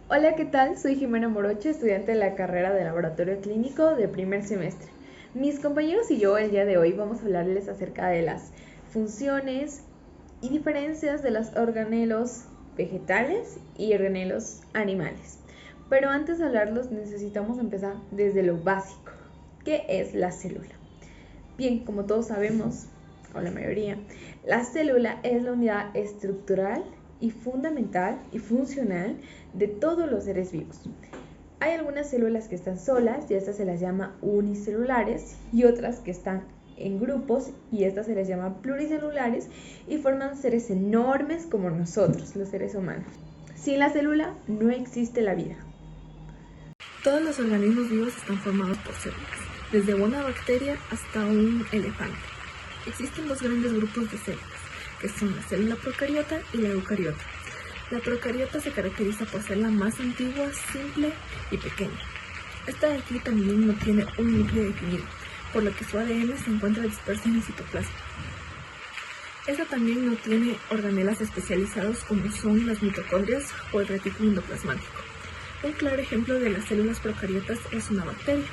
Hola, ¿qué tal? Soy Jimena Moroche, estudiante de la carrera de Laboratorio Clínico de primer semestre. Mis compañeros y yo el día de hoy vamos a hablarles acerca de las funciones y diferencias de los organelos vegetales y organelos animales. Pero antes de hablarlos necesitamos empezar desde lo básico. ¿Qué es la célula? Bien, como todos sabemos, o la mayoría, la célula es la unidad estructural y fundamental y funcional de todos los seres vivos. Hay algunas células que están solas y estas se las llama unicelulares y otras que están en grupos y estas se les llama pluricelulares y forman seres enormes como nosotros, los seres humanos. Sin la célula no existe la vida. Todos los organismos vivos están formados por células, desde una bacteria hasta un elefante. Existen dos grandes grupos de células, que son la célula procariota y la eucariota. La procariota se caracteriza por ser la más antigua, simple y pequeña. Esta de aquí también no tiene un núcleo definido, por lo que su ADN se encuentra disperso en el citoplasma. Esta también no tiene organelas especializados como son las mitocondrias o el retículo endoplasmático. Un claro ejemplo de las células procariotas es una bacteria.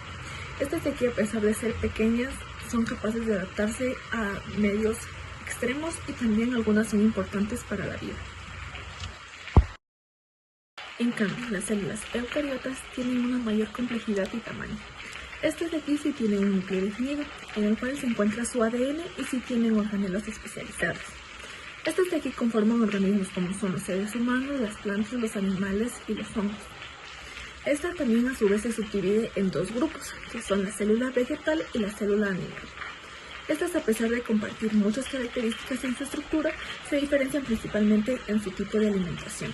Estas de aquí, a pesar de ser pequeñas, son capaces de adaptarse a medios extremos y también algunas son importantes para la vida. En cambio, las células eucariotas tienen una mayor complejidad y tamaño. Estas de aquí sí tienen un núcleo definido, en el cual se encuentra su ADN y sí tienen organelos especializados. Estas de aquí conforman organismos como son los seres humanos, las plantas, los animales y los hongos. Esta también a su vez se subdivide en dos grupos, que son la célula vegetal y la célula animal. Estas, a pesar de compartir muchas características en su estructura, se diferencian principalmente en su tipo de alimentación,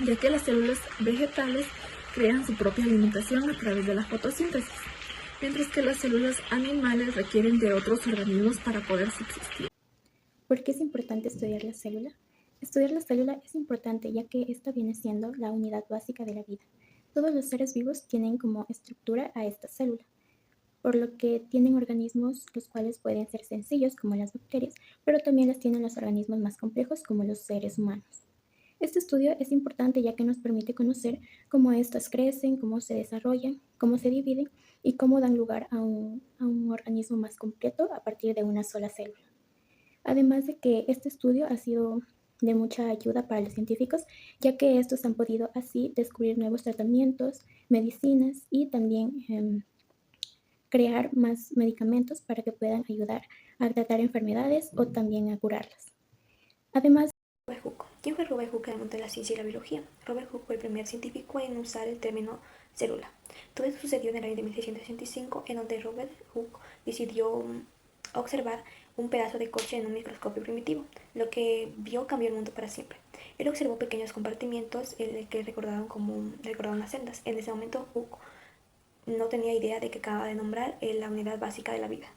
ya que las células vegetales crean su propia alimentación a través de la fotosíntesis, mientras que las células animales requieren de otros organismos para poder subsistir. ¿Por qué es importante estudiar la célula? Estudiar la célula es importante ya que esta viene siendo la unidad básica de la vida. Todos los seres vivos tienen como estructura a esta célula, por lo que tienen organismos los cuales pueden ser sencillos como las bacterias, pero también las tienen los organismos más complejos como los seres humanos. Este estudio es importante ya que nos permite conocer cómo éstas crecen, cómo se desarrollan, cómo se dividen y cómo dan lugar a un organismo más completo a partir de una sola célula. Además de que este estudio ha sido de mucha ayuda para los científicos, ya que estos han podido así descubrir nuevos tratamientos, medicinas y también crear más medicamentos para que puedan ayudar a tratar enfermedades o también a curarlas. Además, Robert Hooke. ¿Quién fue Robert Hooke en el mundo de la ciencia y la biología? Robert Hooke fue el primer científico en usar el término célula. Todo esto sucedió en el año de 1665, en donde Robert Hooke decidió observar un pedazo de coche en un microscopio primitivo. Lo que vio cambió el mundo para siempre. Él observó pequeños compartimientos que recordaban las celdas. En ese momento Hooke no tenía idea de que acababa de nombrar la unidad básica de la vida.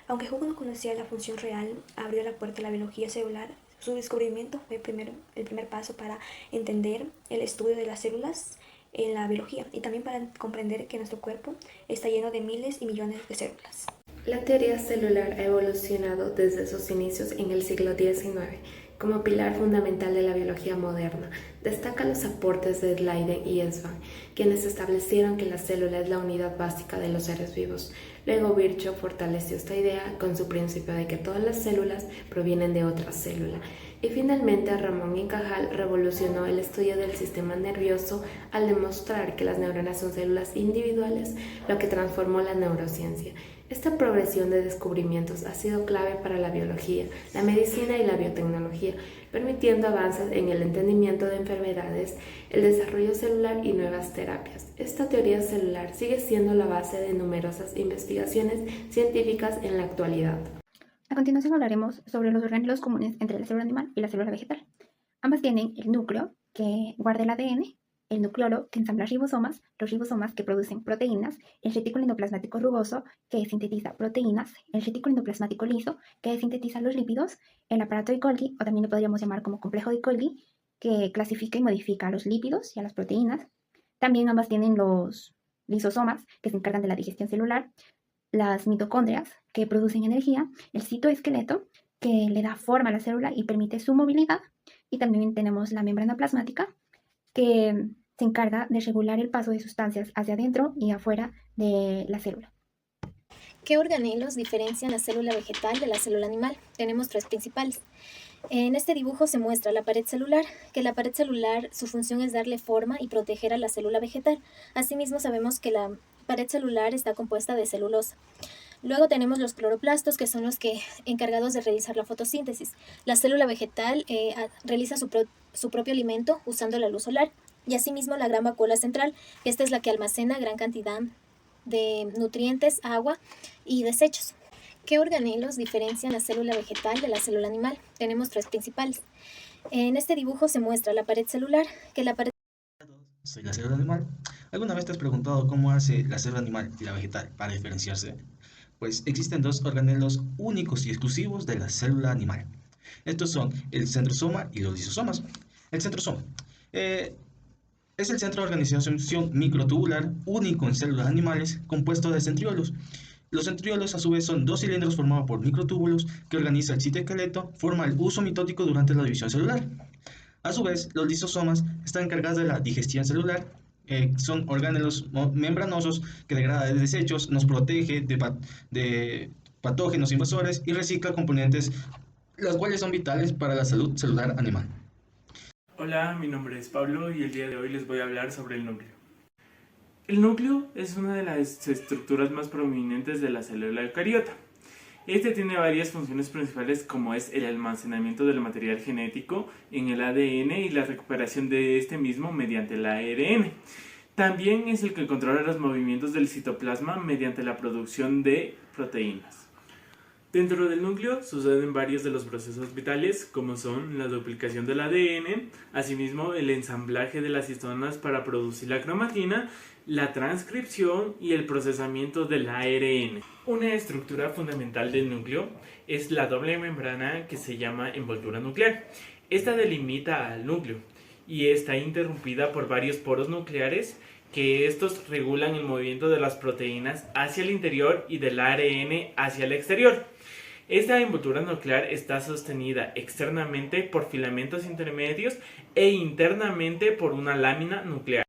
Aunque Hooke no conocía la función real, abrió la puerta a la biología celular. Su descubrimiento fue el primer paso para entender el estudio de las células en la biología y también para comprender que nuestro cuerpo está lleno de miles y millones de células. La teoría celular ha evolucionado desde sus inicios en el siglo XIX como pilar fundamental de la biología moderna. Destacan los aportes de Leiden y Svan, quienes establecieron que la célula es la unidad básica de los seres vivos. Luego Virchow fortaleció esta idea con su principio de que todas las células provienen de otra célula. Y finalmente Ramón y Cajal revolucionó el estudio del sistema nervioso al demostrar que las neuronas son células individuales, lo que transformó la neurociencia. Esta progresión de descubrimientos ha sido clave para la biología, la medicina y la biotecnología, permitiendo avances en el entendimiento de enfermedades, el desarrollo celular y nuevas terapias. Esta teoría celular sigue siendo la base de numerosas investigaciones científicas en la actualidad. A continuación hablaremos sobre los organelos comunes entre la célula animal y la célula vegetal. Ambas tienen el núcleo, que guarda el ADN, el nucleolo, que ensambla ribosomas, los ribosomas que producen proteínas, el retículo endoplasmático rugoso, que sintetiza proteínas, el retículo endoplasmático liso, que sintetiza los lípidos, el aparato de Golgi, o también lo podríamos llamar como complejo de Golgi, que clasifica y modifica a los lípidos y a las proteínas. También ambas tienen los lisosomas, que se encargan de la digestión celular, las mitocondrias, que producen energía, el citoesqueleto, que le da forma a la célula y permite su movilidad, Y también tenemos la membrana plasmática, que se encarga de regular el paso de sustancias hacia adentro y afuera de la célula. ¿Qué organelos diferencian la célula vegetal de la célula animal? Tenemos tres principales. En este dibujo se muestra la pared celular, que la pared celular su función es darle forma y proteger a la célula vegetal. Asimismo sabemos que la pared celular está compuesta de celulosa. Luego tenemos los cloroplastos, que son los encargados de realizar la fotosíntesis. La célula vegetal realiza su propio alimento usando la luz solar. Y asimismo la gran vacuola central, que esta es la que almacena gran cantidad de nutrientes, agua y desechos. ¿Qué organelos diferencian la célula vegetal de la célula animal? Tenemos tres principales. En este dibujo se muestra la pared celular, que la pared... Soy la célula animal. ¿Alguna vez te has preguntado cómo hace la célula animal y la vegetal para diferenciarse? Pues existen dos organelos únicos y exclusivos de la célula animal. Estos son el centrosoma y los lisosomas. El centrosoma es el centro de organización microtubular único en células animales compuesto de centriolos. Los centriolos a su vez son dos cilindros formados por microtúbulos que organiza el citoesqueleto, forma el uso mitótico durante la división celular. A su vez, los lisosomas están encargados de la digestión celular. Son organelos membranosos que degradan desechos, nos protege de patógenos invasores y recicla componentes, los cuales son vitales para la salud celular animal. Hola, mi nombre es Pablo y el día de hoy les voy a hablar sobre el núcleo. El núcleo es una de las estructuras más prominentes de la célula eucariota. Este tiene varias funciones principales, como es el almacenamiento del material genético en el ADN y la recuperación de este mismo mediante el ARN. También es el que controla los movimientos del citoplasma mediante la producción de proteínas. Dentro del núcleo suceden varios de los procesos vitales, como son la duplicación del ADN, asimismo el ensamblaje de las histonas para producir la cromatina, la transcripción y el procesamiento del ARN. Una estructura fundamental del núcleo es la doble membrana que se llama envoltura nuclear. Esta delimita al núcleo y está interrumpida por varios poros nucleares que estos regulan el movimiento de las proteínas hacia el interior y del ARN hacia el exterior. Esta envoltura nuclear está sostenida externamente por filamentos intermedios e internamente por una lámina nuclear.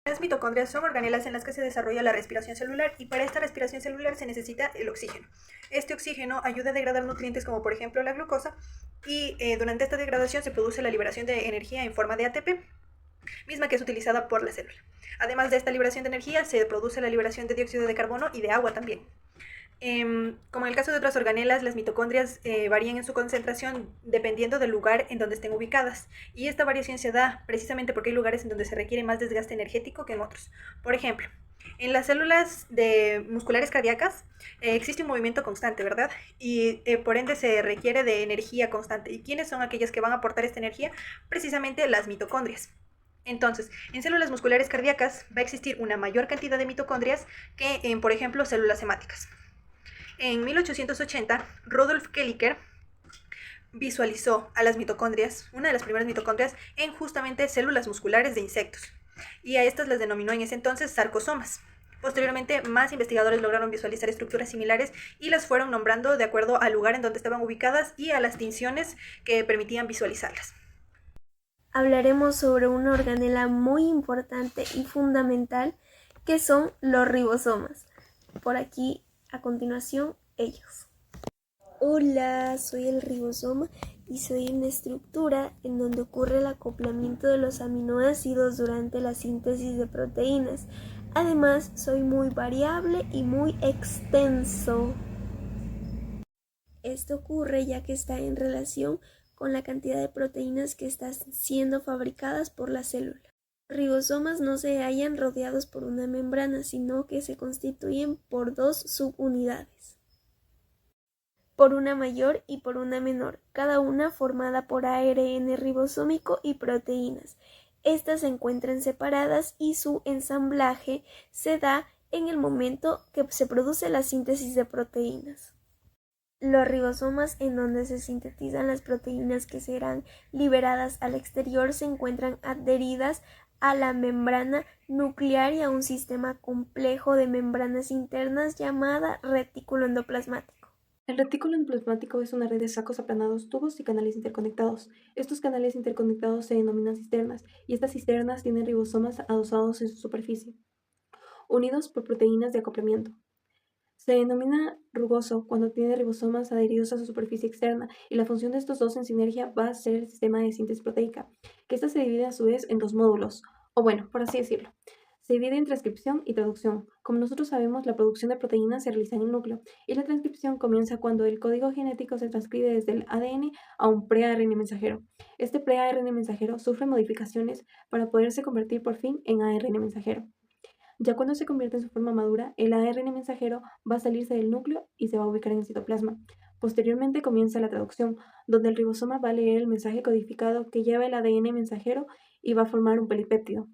Las mitocondrias son organelas en las que se desarrolla la respiración celular y para esta respiración celular se necesita el oxígeno. Este oxígeno ayuda a degradar nutrientes como por ejemplo la glucosa y durante esta degradación se produce la liberación de energía en forma de ATP, misma que es utilizada por la célula. Además de esta liberación de energía se produce la liberación de dióxido de carbono y de agua también. Como en el caso de otras organelas, las mitocondrias varían en su concentración dependiendo del lugar en donde estén ubicadas. Y esta variación se da precisamente porque hay lugares en donde se requiere más desgaste energético que en otros. Por ejemplo, en las células musculares cardíacas existe un movimiento constante, ¿verdad? Y por ende se requiere de energía constante. ¿Y quiénes son aquellas que van a aportar esta energía? Precisamente las mitocondrias. Entonces, en células musculares cardíacas va a existir una mayor cantidad de mitocondrias que en, por ejemplo, células hemáticas. En 1880, Rudolf Kelicker visualizó a las mitocondrias, una de las primeras mitocondrias, en justamente células musculares de insectos. Y a estas las denominó en ese entonces sarcosomas. Posteriormente, más investigadores lograron visualizar estructuras similares y las fueron nombrando de acuerdo al lugar en donde estaban ubicadas y a las tinciones que permitían visualizarlas. Hablaremos sobre una organela muy importante y fundamental que son los ribosomas. Por aquí, a continuación, ellos. Hola, soy el ribosoma y soy una estructura en donde ocurre el acoplamiento de los aminoácidos durante la síntesis de proteínas. Además, soy muy variable y muy extenso. Esto ocurre ya que está en relación con la cantidad de proteínas que están siendo fabricadas por la célula. Los ribosomas no se hallan rodeados por una membrana, sino que se constituyen por dos subunidades, por una mayor y por una menor, cada una formada por ARN ribosómico y proteínas. Estas se encuentran separadas y su ensamblaje se da en el momento que se produce la síntesis de proteínas. Los ribosomas, en donde se sintetizan las proteínas que serán liberadas al exterior, se encuentran adheridas a la membrana nuclear y a un sistema complejo de membranas internas llamada retículo endoplasmático. El retículo endoplasmático es una red de sacos aplanados, tubos y canales interconectados. Estos canales interconectados se denominan cisternas, y estas cisternas tienen ribosomas adosados en su superficie, unidos por proteínas de acoplamiento. Se denomina rugoso cuando tiene ribosomas adheridos a su superficie externa, y la función de estos dos en sinergia va a ser el sistema de síntesis proteica, que ésta se divide a su vez en dos módulos, o bueno, por así decirlo. Se divide en transcripción y traducción. Como nosotros sabemos, la producción de proteínas se realiza en el núcleo, y la transcripción comienza cuando el código genético se transcribe desde el ADN a un pre-ARN mensajero. Este pre-ARN mensajero sufre modificaciones para poderse convertir por fin en ARN mensajero. Ya cuando se convierte en su forma madura, el ARN mensajero va a salirse del núcleo y se va a ubicar en el citoplasma. Posteriormente comienza la traducción, donde el ribosoma va a leer el mensaje codificado que lleva el ADN mensajero y va a formar un polipéptido.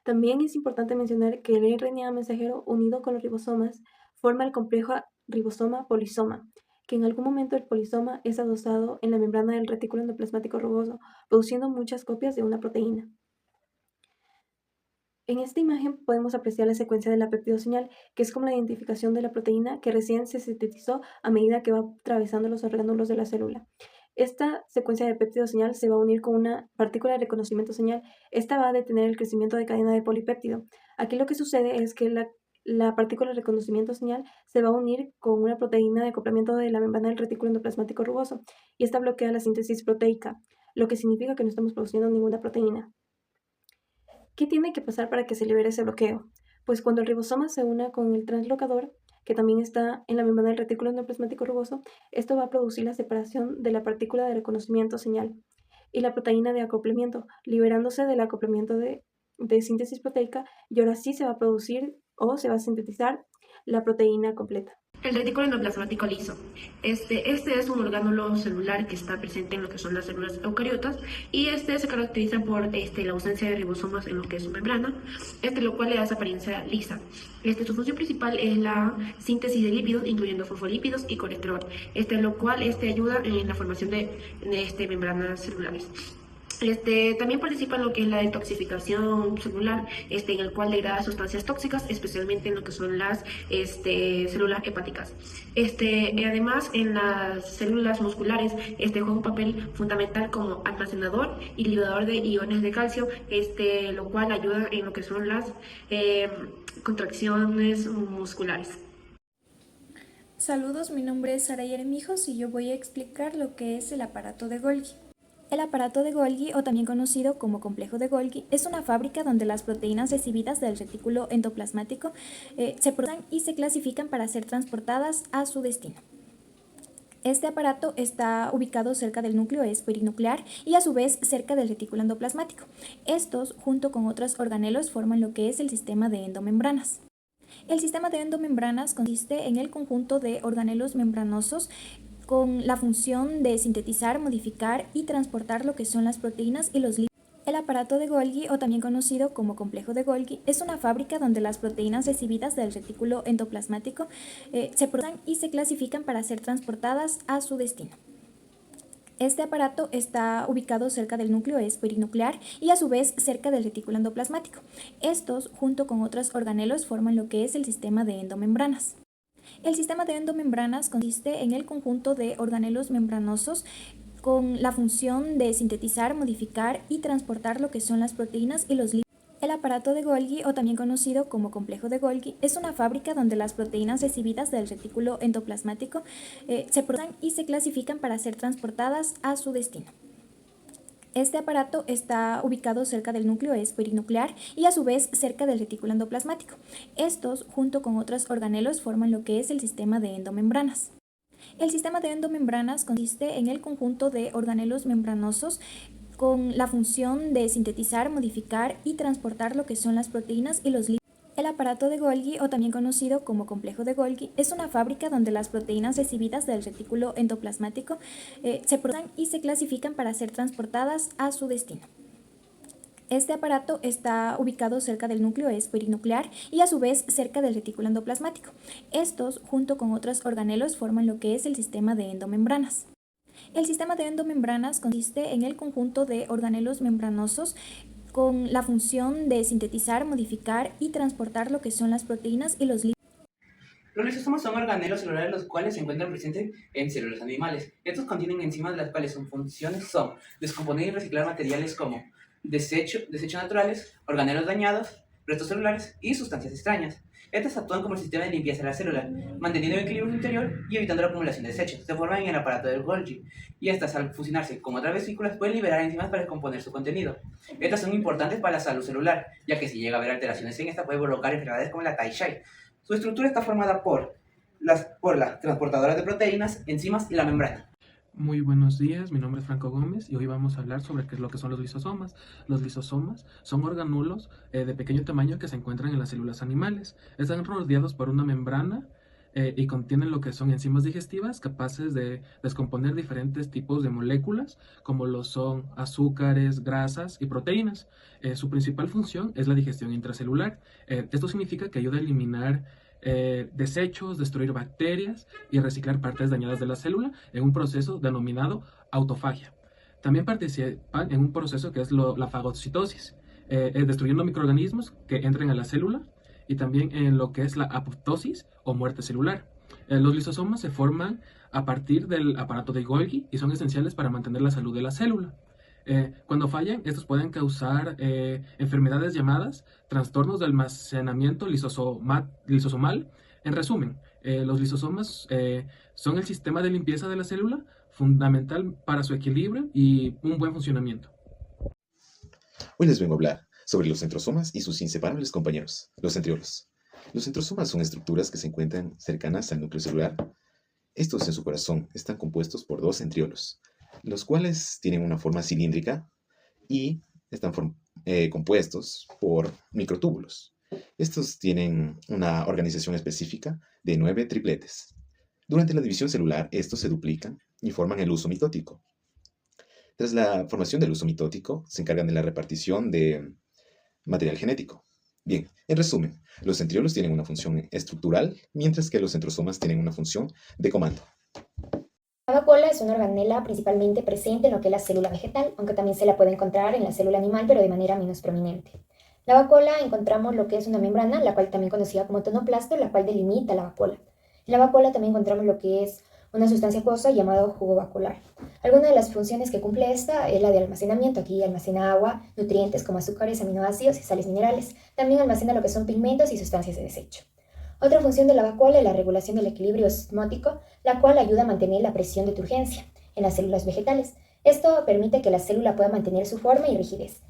También es importante mencionar que el RNA mensajero unido con los ribosomas forma el complejo ribosoma-polisoma, que en algún momento el polisoma es adosado en la membrana del retículo endoplasmático rugoso, produciendo muchas copias de una proteína. En esta imagen podemos apreciar la secuencia de la peptidoseñal, que es como la identificación de la proteína que recién se sintetizó a medida que va atravesando los orgánulos de la célula. Esta secuencia de péptido-señal se va a unir con una partícula de reconocimiento señal. Esta va a detener el crecimiento de cadena de polipéptido. Aquí lo que sucede es que la partícula de reconocimiento señal se va a unir con una proteína de acoplamiento de la membrana del retículo endoplasmático rugoso, y esta bloquea la síntesis proteica, lo que significa que no estamos produciendo ninguna proteína. ¿Qué tiene que pasar para que se libere ese bloqueo? Pues cuando el ribosoma se una con el translocador, que también está en la membrana del retículo endoplasmático rugoso, esto va a producir la separación de la partícula de reconocimiento señal y la proteína de acoplamiento, liberándose del acoplamiento de síntesis proteica, y ahora sí se va a producir o se va a sintetizar la proteína completa. El retículo endoplasmático liso. Este es un orgánulo celular que está presente en lo que son las células eucariotas, y se caracteriza por la ausencia de ribosomas en lo que es su membrana, lo cual le da esa apariencia lisa. Su función principal es la síntesis de lípidos, incluyendo fosfolípidos y colesterol, lo cual ayuda en la formación de membranas celulares. También participa en lo que es la detoxificación celular, en el cual degrada sustancias tóxicas, especialmente en lo que son las células hepáticas. Además, en las células musculares, juega un papel fundamental como almacenador y liberador de iones de calcio, lo cual ayuda en lo que son las contracciones musculares. Saludos, mi nombre es Sara Yeremijos y yo voy a explicar lo que es el aparato de Golgi. El aparato de Golgi, o también conocido como complejo de Golgi, es una fábrica donde las proteínas recibidas del retículo endoplasmático se procesan y se clasifican para ser transportadas a su destino. Este aparato está ubicado cerca del núcleo perinuclear y a su vez cerca del retículo endoplasmático. Estos, junto con otros organelos, forman lo que es el sistema de endomembranas. El sistema de endomembranas consiste en el conjunto de organelos membranosos con la función de sintetizar, modificar y transportar lo que son las proteínas y los lípidos. El aparato de Golgi, o también conocido como complejo de Golgi, es una fábrica donde las proteínas recibidas del retículo endoplasmático se procesan y se clasifican para ser transportadas a su destino. Este aparato está ubicado cerca del núcleo perinuclear y a su vez cerca del retículo endoplasmático. Estos, junto con otros organelos, forman lo que es el sistema de endomembranas. El sistema de endomembranas consiste en el conjunto de organelos membranosos con la función de sintetizar, modificar y transportar lo que son las proteínas y los lípidos. El aparato de Golgi, o también conocido como complejo de Golgi, es una fábrica donde las proteínas recibidas del retículo endoplasmático se procesan y se clasifican para ser transportadas a su destino. Este aparato está ubicado cerca del núcleo perinuclear y a su vez cerca del retículo endoplasmático. Estos, junto con otros organelos, forman lo que es el sistema de endomembranas. El sistema de endomembranas consiste en el conjunto de organelos membranosos con la función de sintetizar, modificar y transportar lo que son las proteínas y los lípidos. El aparato de Golgi, o también conocido como complejo de Golgi, es una fábrica donde las proteínas recibidas del retículo endoplasmático se procesan y se clasifican para ser transportadas a su destino. Este aparato está ubicado cerca del núcleo perinuclear y a su vez cerca del retículo endoplasmático. Estos, junto con otros organelos, forman lo que es el sistema de endomembranas. El sistema de endomembranas consiste en el conjunto de organelos membranosos con la función de sintetizar, modificar y transportar lo que son las proteínas y los lípidos. Los lisosomas son organelos celulares los cuales se encuentran presentes en células animales. Estos contienen enzimas las cuales sus funciones son descomponer y reciclar materiales como desechos naturales, organelos dañados, restos celulares y sustancias extrañas. Estas actúan como el sistema de limpieza de la célula, manteniendo el equilibrio interior y evitando la acumulación de desechos. Se forman en el aparato de Golgi y estas, al fusionarse con otras vesículas, pueden liberar enzimas para descomponer su contenido. Estas son importantes para la salud celular, ya que si llega a haber alteraciones en esta puede provocar enfermedades como la Tai-Shay. Su estructura está formada por las transportadoras de proteínas, enzimas y la membrana. Muy buenos días, mi nombre es Franco Gómez y hoy vamos a hablar sobre qué es lo que son los lisosomas. Los lisosomas son organulos de pequeño tamaño que se encuentran en las células animales. Están rodeados por una membrana y contienen lo que son enzimas digestivas capaces de descomponer diferentes tipos de moléculas, como lo son azúcares, grasas y proteínas. Su principal función es la digestión intracelular. Esto significa que ayuda a eliminar desechos, destruir bacterias y reciclar partes dañadas de la célula en un proceso denominado autofagia. También participan en un proceso que es la fagocitosis, destruyendo microorganismos que entren a la célula, y también en lo que es la apoptosis o muerte celular. Los lisosomas se forman a partir del aparato de Golgi y son esenciales para mantener la salud de la célula. Cuando fallan, estos pueden causar enfermedades llamadas trastornos de almacenamiento lisosomal. En resumen, los lisosomas son el sistema de limpieza de la célula, fundamental para su equilibrio y un buen funcionamiento. Hoy les vengo a hablar sobre los centrosomas y sus inseparables compañeros, los centriolos. Los centrosomas son estructuras que se encuentran cercanas al núcleo celular. Estos en su corazón están compuestos por dos centriolos, los cuales tienen una forma cilíndrica y están compuestos por microtúbulos. Estos tienen una organización específica de 9 tripletes. Durante la división celular, estos se duplican y forman el huso mitótico. Tras la formación del huso mitótico, se encargan de la repartición de material genético. Bien, en resumen, los centriolos tienen una función estructural, mientras que los centrosomas tienen una función de comando. La vacuola es una organela principalmente presente en lo que es la célula vegetal, aunque también se la puede encontrar en la célula animal, pero de manera menos prominente. La vacuola encontramos lo que es una membrana, la cual también conocida como tonoplasto, la cual delimita la vacuola. En la vacuola también encontramos lo que es una sustancia acuosa llamada jugo vacuolar. Alguna de las funciones que cumple esta es la de almacenamiento. Aquí almacena agua, nutrientes como azúcares, aminoácidos y sales minerales. También almacena lo que son pigmentos y sustancias de desecho. Otra función de la vacuola es la regulación del equilibrio osmótico, la cual ayuda a mantener la presión de turgencia en las células vegetales. Esto permite que la célula pueda mantener su forma y rigidez.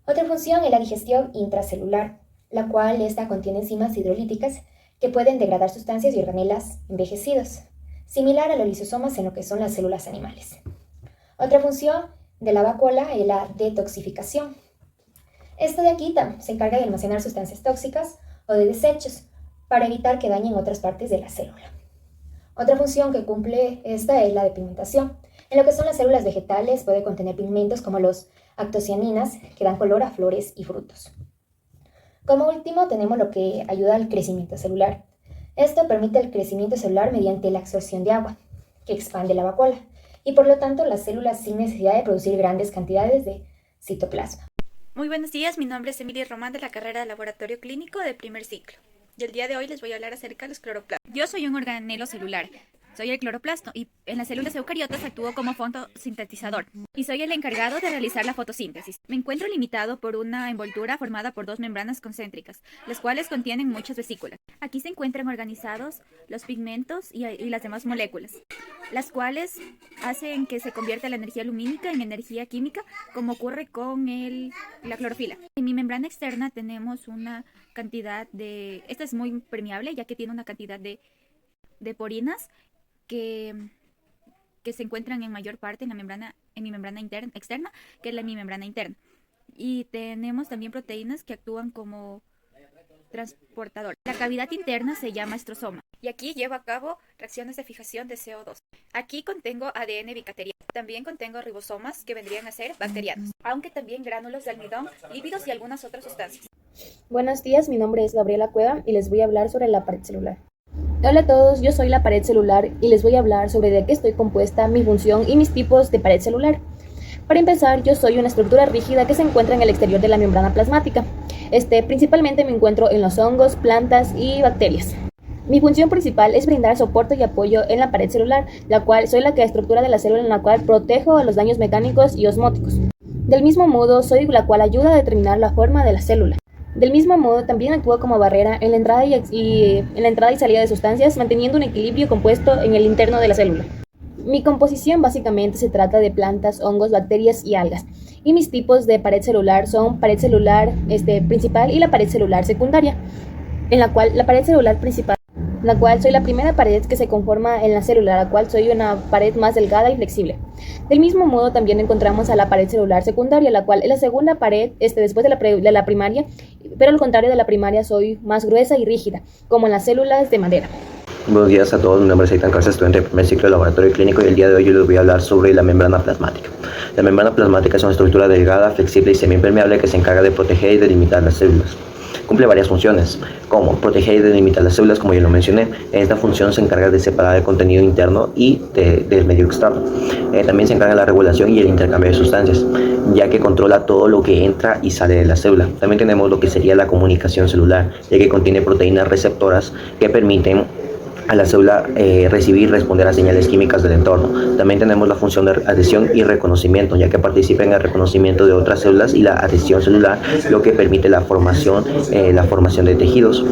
Otra función es la digestión intracelular, la cual esta contiene enzimas hidrolíticas que pueden degradar sustancias y organelas envejecidos, similar a los lisosomas en lo que son las células animales. Otra función de la vacuola es la detoxificación. Esto de aquí se encarga de almacenar sustancias tóxicas o de desechos para evitar que dañen otras partes de la célula. Otra función que cumple esta es la de pigmentación. En lo que son las células vegetales puede contener pigmentos como los antocianinas que dan color a flores y frutos. Como último tenemos lo que ayuda al crecimiento celular. Esto permite el crecimiento celular mediante la absorción de agua, que expande la vacuola, y por lo tanto las células sin necesidad de producir grandes cantidades de citoplasma. Muy buenos días, mi nombre es Emilia Román de la carrera de Laboratorio Clínico de primer ciclo. Y el día de hoy les voy a hablar acerca de los cloroplastos. Yo soy un organelo celular. Soy el cloroplasto y en las células eucariotas actúo como fotosintetizador y soy el encargado de realizar la fotosíntesis. Me encuentro limitado por una envoltura formada por dos membranas concéntricas, las cuales contienen muchas vesículas. Aquí se encuentran organizados los pigmentos y las demás moléculas, las cuales hacen que se convierta la energía lumínica en energía química, como ocurre con la clorofila. En mi membrana externa tenemos una cantidad de... Esta es muy permeable ya que tiene una cantidad de porinas que se encuentran en mayor parte en mi membrana externa, que es mi membrana interna. Y tenemos también proteínas que actúan como transportador. La cavidad interna se llama estrosoma y aquí lleva a cabo reacciones de fijación de CO2. Aquí contengo ADN bicateriano. También contengo ribosomas que vendrían a ser bacterianos, aunque también gránulos de almidón, lípidos y algunas otras sustancias. Buenos días, mi nombre es Gabriela Cueva y les voy a hablar sobre la pared celular. Hola a todos, yo soy la pared celular y les voy a hablar sobre de qué estoy compuesta, mi función y mis tipos de pared celular. Para empezar, yo soy una estructura rígida que se encuentra en el exterior de la membrana plasmática. Principalmente me encuentro en los hongos, plantas y bacterias. Mi función principal es brindar soporte y apoyo en la pared celular, la cual soy la que estructura de la célula en la cual protejo a los daños mecánicos y osmóticos. Del mismo modo, soy la cual ayuda a determinar la forma de la célula. Del mismo modo, también actúo como barrera en la entrada y salida de sustancias, manteniendo un equilibrio compuesto en el interno de la célula. Mi composición básicamente se trata de plantas, hongos, bacterias y algas. Y mis tipos de pared celular son pared celular principal y la pared celular secundaria, en la cual la pared celular principal, la cual soy la primera pared que se conforma en la célula, la cual soy una pared más delgada y flexible. Del mismo modo también encontramos a la pared celular secundaria, la cual es la segunda pared después de la primaria, pero al contrario de la primaria soy más gruesa y rígida, como en las células de madera. Buenos días a todos, mi nombre es Eitan Garza, estudiante del primer ciclo de laboratorio clínico, y el día de hoy yo les voy a hablar sobre la membrana plasmática. La membrana plasmática es una estructura delgada, flexible y semiimpermeable que se encarga de proteger y delimitar las células. Cumple varias funciones, como proteger y delimitar las células, como ya lo mencioné. Esta función se encarga de separar el contenido interno y del medio externo. También se encarga de la regulación y el intercambio de sustancias, ya que controla todo lo que entra y sale de la célula. También tenemos lo que sería la comunicación celular, ya que contiene proteínas receptoras que permiten a la célula recibir y responder a señales químicas del entorno. También tenemos la función de adhesión y reconocimiento, ya que participa en el reconocimiento de otras células, y la adhesión celular, lo que permite la formación de tejidos.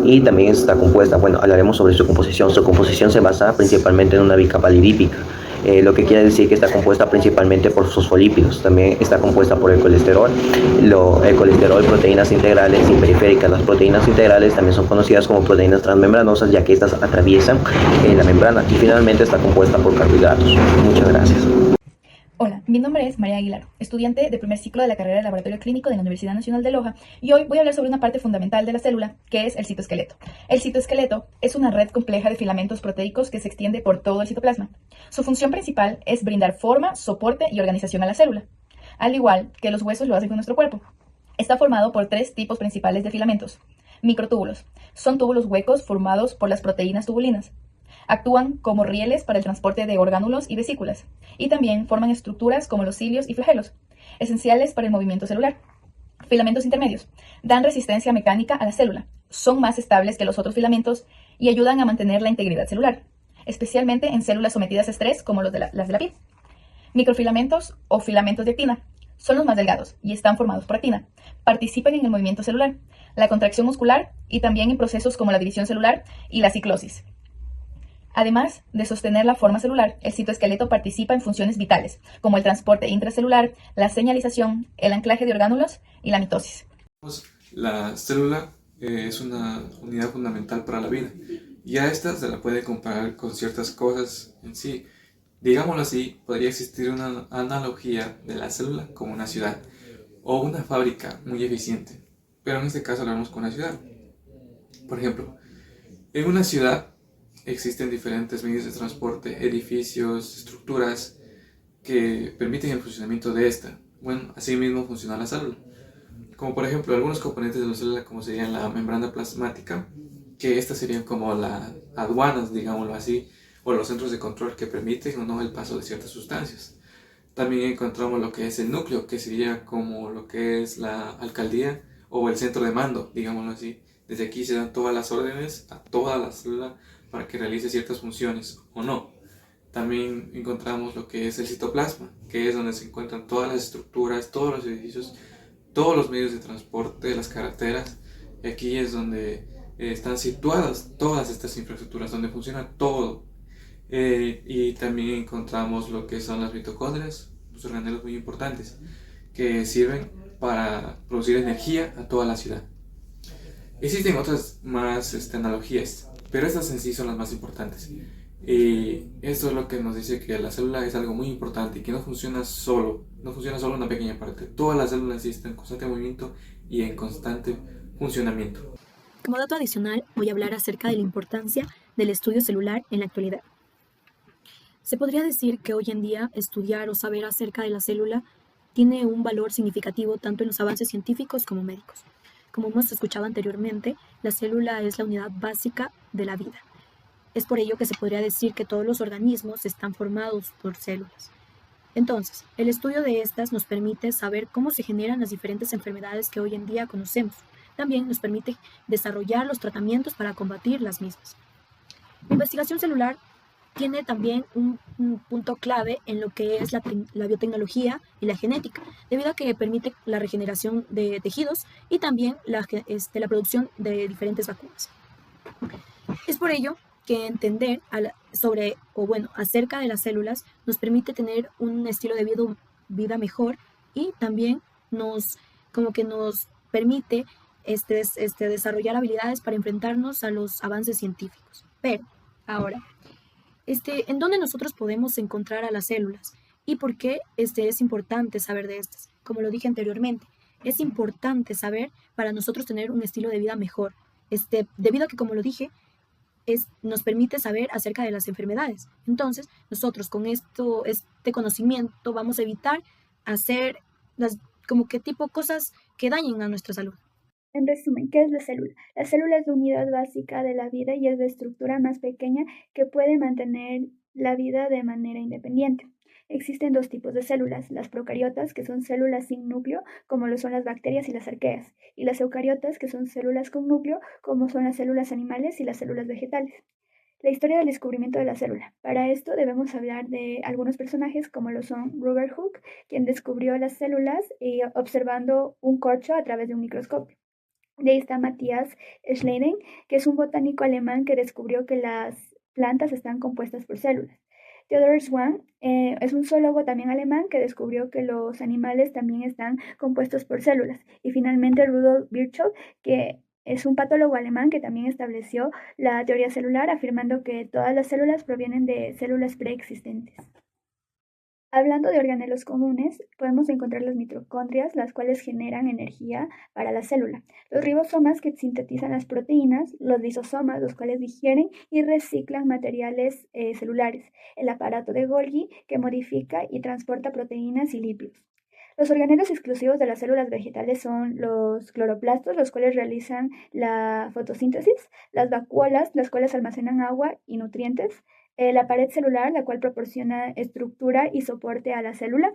Y también está compuesta, hablaremos sobre su composición. Su composición se basa principalmente en una bicapa lipídica, lo que quiere decir que está compuesta principalmente por fosfolípidos. También está compuesta por el colesterol, proteínas integrales y periféricas. Las proteínas integrales también son conocidas como proteínas transmembranosas, ya que estas atraviesan la membrana, y finalmente está compuesta por carbohidratos. Muchas gracias. Hola, mi nombre es María Aguilar, estudiante de primer ciclo de la carrera de Laboratorio Clínico de la Universidad Nacional de Loja, y hoy voy a hablar sobre una parte fundamental de la célula, que es el citoesqueleto. El citoesqueleto es una red compleja de filamentos proteicos que se extiende por todo el citoplasma. Su función principal es brindar forma, soporte y organización a la célula, al igual que los huesos lo hacen con nuestro cuerpo. Está formado por tres tipos principales de filamentos. Microtúbulos. Son túbulos huecos formados por las proteínas tubulinas. Actúan como rieles para el transporte de orgánulos y vesículas, y también forman estructuras como los cilios y flagelos, esenciales para el movimiento celular. Filamentos intermedios. Dan resistencia mecánica a la célula, son más estables que los otros filamentos y ayudan a mantener la integridad celular, especialmente en células sometidas a estrés como las de la piel. Microfilamentos o filamentos de actina. Son los más delgados y están formados por actina. Participan en el movimiento celular, la contracción muscular y también en procesos como la división celular y la ciclosis. Además de sostener la forma celular, el citoesqueleto participa en funciones vitales, como el transporte intracelular, la señalización, el anclaje de orgánulos y la mitosis. La célula es una unidad fundamental para la vida, y a esta se la puede comparar con ciertas cosas en sí. Digámoslo así, podría existir una analogía de la célula como una ciudad o una fábrica muy eficiente, pero en este caso hablamos con una ciudad. Por ejemplo, en una ciudad existen diferentes medios de transporte, edificios, estructuras que permiten el funcionamiento de esta. Así mismo funciona la célula. Como por ejemplo algunos componentes de la célula, como serían la membrana plasmática, que estas serían como las aduanas, digámoslo así, o los centros de control que permiten o no el paso de ciertas sustancias. También encontramos lo que es el núcleo, que sería como lo que es la alcaldía o el centro de mando, digámoslo así. Desde aquí se dan todas las órdenes a toda la célula para que realice ciertas funciones o no. También encontramos lo que es el citoplasma, que es donde se encuentran todas las estructuras, todos los edificios, todos los medios de transporte, las carreteras. Y aquí es donde están situadas todas estas infraestructuras, donde funciona todo. Y también encontramos lo que son las mitocondrias, los organelos muy importantes, que sirven para producir energía a toda la ciudad. Existen otras más analogías, pero estas en sí son las más importantes. Y esto es lo que nos dice que la célula es algo muy importante y que no funciona solo una pequeña parte. Todas las células sí están en constante movimiento y en constante funcionamiento. Como dato adicional, voy a hablar acerca de la importancia del estudio celular en la actualidad. Se podría decir que hoy en día estudiar o saber acerca de la célula tiene un valor significativo tanto en los avances científicos como médicos. Como hemos escuchado anteriormente, la célula es la unidad básica de la vida. Es por ello que se podría decir que todos los organismos están formados por células. Entonces, el estudio de estas nos permite saber cómo se generan las diferentes enfermedades que hoy en día conocemos, también nos permite desarrollar los tratamientos para combatir las mismas. La investigación celular tiene también un punto clave en lo que es la biotecnología y la genética, debido a que permite la regeneración de tejidos y también la producción de diferentes vacunas. Es por ello que entender acerca de las células nos permite tener un estilo de vida mejor y también nos permite desarrollar habilidades para enfrentarnos a los avances científicos. Pero ahora, ¿en dónde nosotros podemos encontrar a las células? ¿Y por qué es importante saber de estas? Como lo dije anteriormente, es importante saber para nosotros tener un estilo de vida mejor, debido a que, como lo dije, nos permite saber acerca de las enfermedades. Entonces, nosotros con este conocimiento vamos a evitar hacer cosas que dañen a nuestra salud. En resumen, ¿qué es la célula? La célula es la unidad básica de la vida y es la estructura más pequeña que puede mantener la vida de manera independiente. Existen dos tipos de células, las procariotas, que son células sin núcleo, como lo son las bacterias y las arqueas, y las eucariotas, que son células con núcleo, como son las células animales y las células vegetales. La historia del descubrimiento de la célula. Para esto debemos hablar de algunos personajes como lo son Robert Hooke, quien descubrió las células observando un corcho a través de un microscopio. De ahí está Matthias Schleiden, que es un botánico alemán que descubrió que las plantas están compuestas por células. Theodor Schwann es un zoólogo también alemán que descubrió que los animales también están compuestos por células. Y finalmente Rudolf Virchow, que es un patólogo alemán que también estableció la teoría celular, afirmando que todas las células provienen de células preexistentes. Hablando de organelos comunes, podemos encontrar las mitocondrias, las cuales generan energía para la célula, los ribosomas, que sintetizan las proteínas, los lisosomas, los cuales digieren y reciclan materiales celulares, el aparato de Golgi, que modifica y transporta proteínas y lípidos. Los organelos exclusivos de las células vegetales son los cloroplastos, los cuales realizan la fotosíntesis, las vacuolas, las cuales almacenan agua y nutrientes, la pared celular, la cual proporciona estructura y soporte a la célula.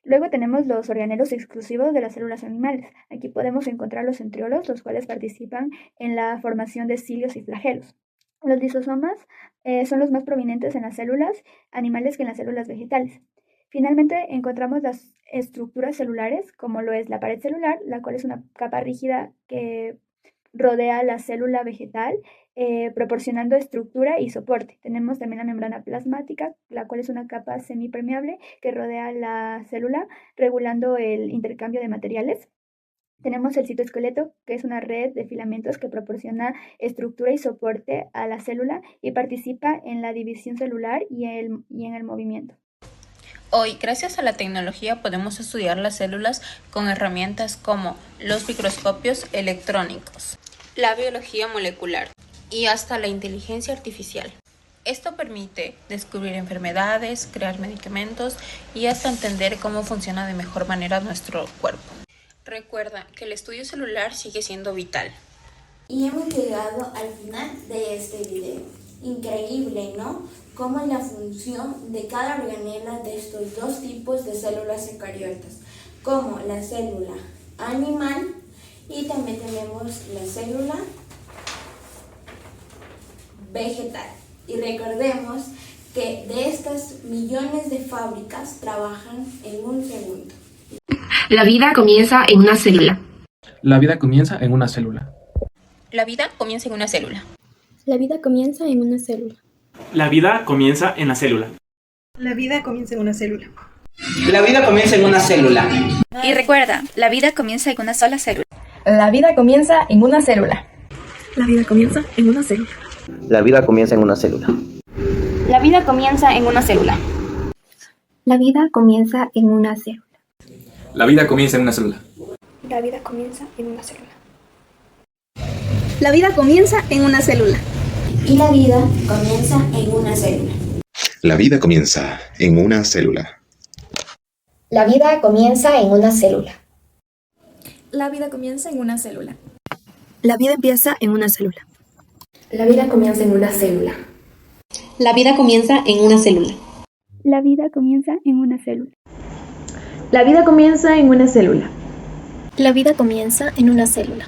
Luego tenemos los organelos exclusivos de las células animales. Aquí podemos encontrar los centriolos, los cuales participan en la formación de cilios y flagelos. Los lisosomas son los más prominentes en las células animales que en las células vegetales. Finalmente encontramos las estructuras celulares, como lo es la pared celular, la cual es una capa rígida que rodea la célula vegetal, proporcionando estructura y soporte. Tenemos también la membrana plasmática, la cual es una capa semipermeable que rodea la célula, regulando el intercambio de materiales. Tenemos el citoesqueleto, que es una red de filamentos que proporciona estructura y soporte a la célula y participa en la división celular y en el movimiento. Hoy, gracias a la tecnología, podemos estudiar las células con herramientas como los microscopios electrónicos, la biología molecular y hasta la inteligencia artificial. Esto permite descubrir enfermedades, crear medicamentos y hasta entender cómo funciona de mejor manera nuestro cuerpo. Recuerda que el estudio celular sigue siendo vital. Y hemos llegado al final de este video. Increíble, ¿no? Cómo la función de cada organela de estos dos tipos de células eucariotas, como la célula animal y también tenemos la célula vegetal. Y recordemos que de estas millones de fábricas trabajan en un segundo. La vida comienza en una célula. La vida comienza en una célula. La vida comienza en una célula. La vida comienza en una célula. La vida comienza en la célula. La vida comienza en una célula. La vida comienza en una célula. Y recuerda, la vida comienza en una sola célula. La vida comienza en una célula. La vida comienza en una célula. La vida comienza en una célula. La vida comienza en una célula. La vida comienza en una célula. La vida comienza en una célula. La vida comienza en una célula. La vida comienza en una célula. Y la vida comienza en una célula. La vida comienza en una célula. La vida comienza en una célula. La vida comienza en una célula. La vida empieza en una célula. La vida comienza en una célula. La vida comienza en una célula. La vida comienza en una célula. La vida comienza en una célula. La vida comienza en una célula.